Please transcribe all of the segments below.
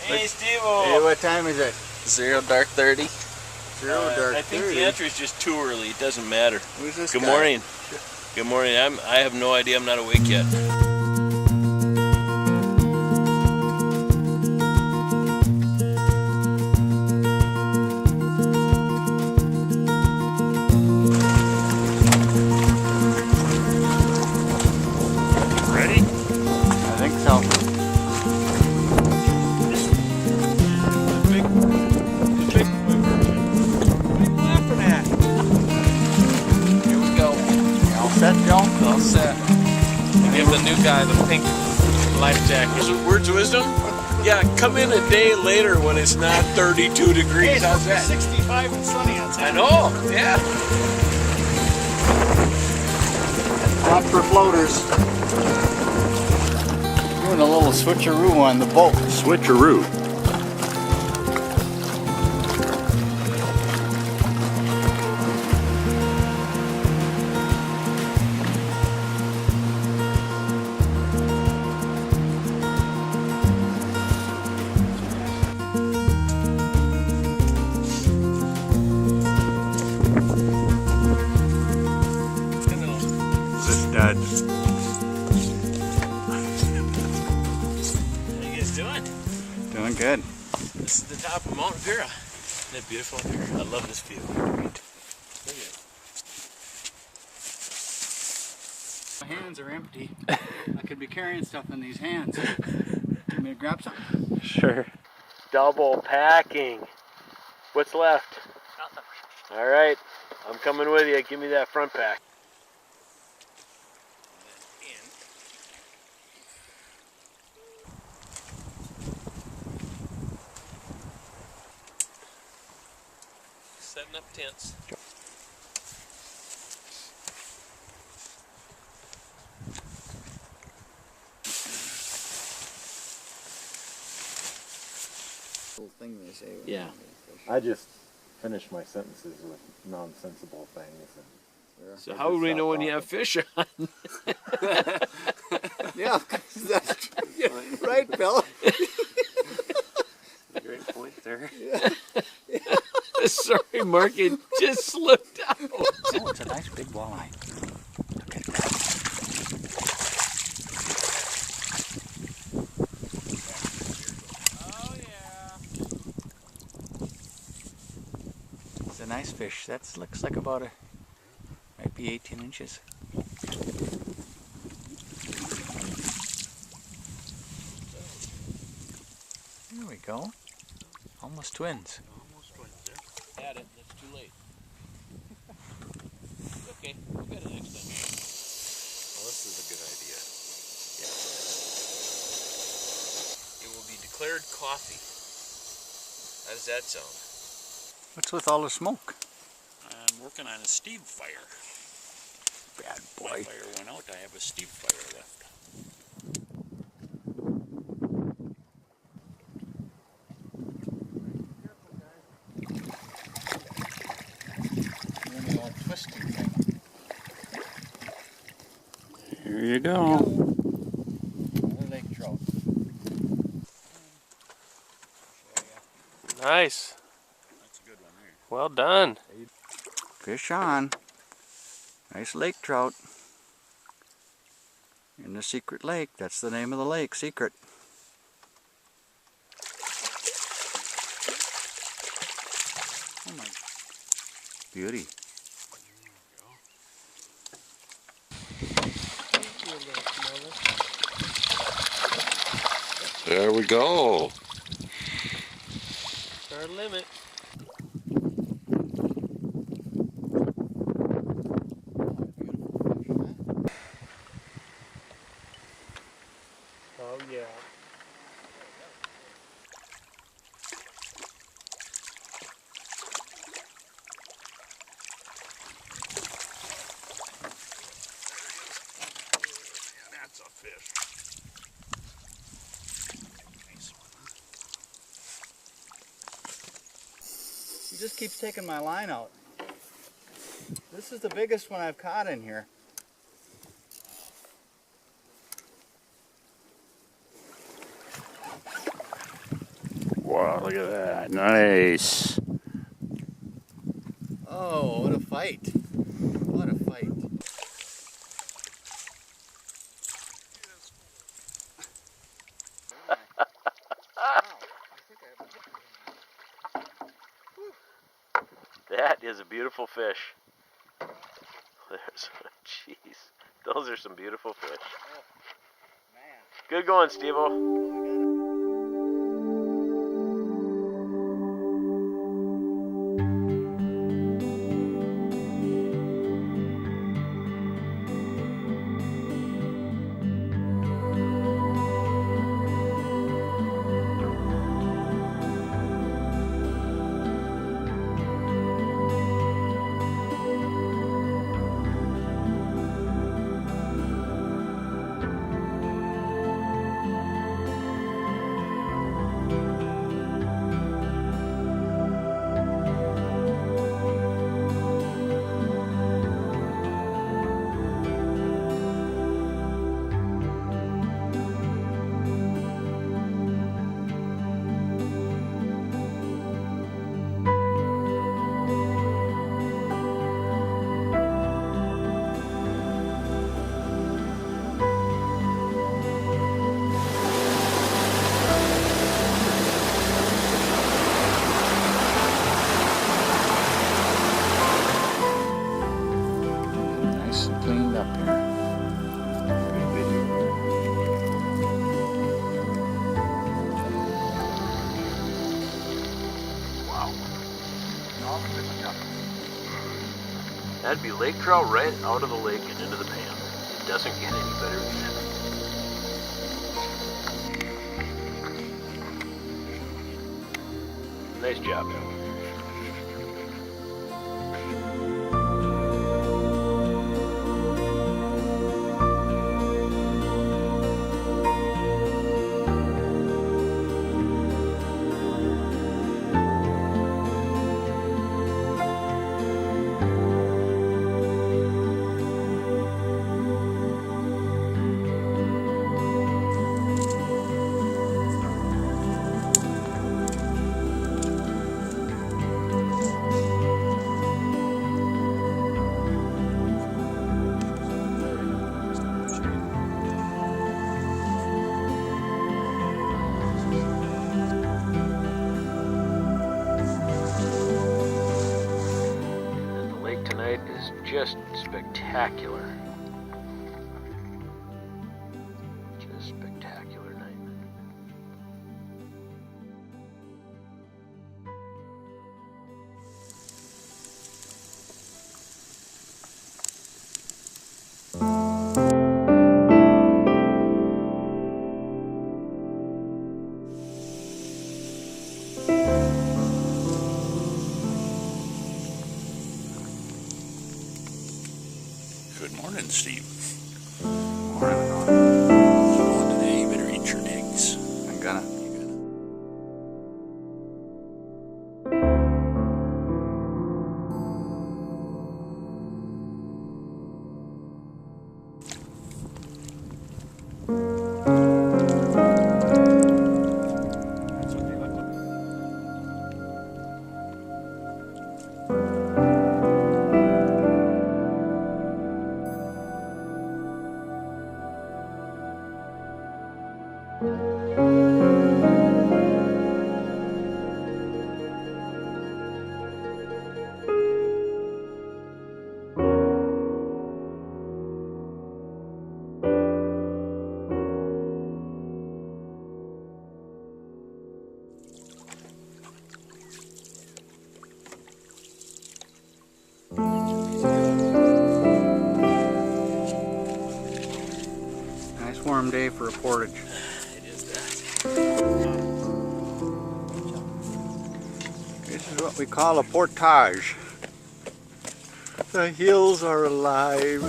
Hey, Steve. Hey, what time is it? 0 dark 30. 0 dark 30. I think the answer is just too early. It doesn't matter. Who's this Good guy? morning. Good morning. I have no idea. I'm not awake yet. Ready? I think so. Here we go. You all set, Joe? All set. Give the new guy the pink life jacket. Words of wisdom? Yeah, come in a day later when it's not 32 degrees. How's that? 65 and sunny outside. I know. Yeah. Not for floaters. Doing a little switcheroo on the boat. Switcheroo. How you guys doing? Doing good. This is the top of Mount Vera. Isn't it beautiful up here? I love this view. Look at it. My hands are empty. I could be carrying stuff in these hands. Want me to grab something? Sure. Double packing. What's left? Nothing. All right. I'm coming with you. Give me that front pack. Setting up tents. Little thing they say. Yeah. I just finish my sentences with nonsensible things. So how would we know when you have fish on? Yeah, that's right, Bill. Great point there. Yeah. Sorry, Mark, it just slipped out. Oh, it's a nice big walleye. Look at that. Oh yeah. It's a nice fish. That looks like about might be 18 inches. There we go. Almost twins. Almost twins there. Had it, that's too late. Okay, we'll get it next time. Well, this is a good idea. Yeah. It will be declared coffee. How does that sound? What's with all the smoke? I'm working on a Steve fire. Bad My boy. fire went out. I have a Steve fire left. Twisting thing. Here you go. Another lake trout. Nice. That's a good one there. Well done. Fish on. Nice lake trout. In the secret lake. That's the name of the lake. Secret. Oh my. Beauty. There we go. Our limit. Oh yeah. That's a fish. Nice one. He just keeps taking my line out. This is the biggest one I've caught in here. Oh, look at that. Nice. Oh, what a fight. What a fight. That is a beautiful fish. There's, jeez, those are some beautiful fish. Good going, Steve-O. Nice and cleaned up here. That'd be lake trout right out of the lake and into the pan. It doesn't get any better than that. Nice job, Bill. Is just spectacular. Just spectacular night. Good morning, Steve. Morning. Oh, today you better eat your eggs. I'm gonna. Nice warm day for a portage. It is that. This is what we call a portage. The hills are alive.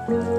Bye.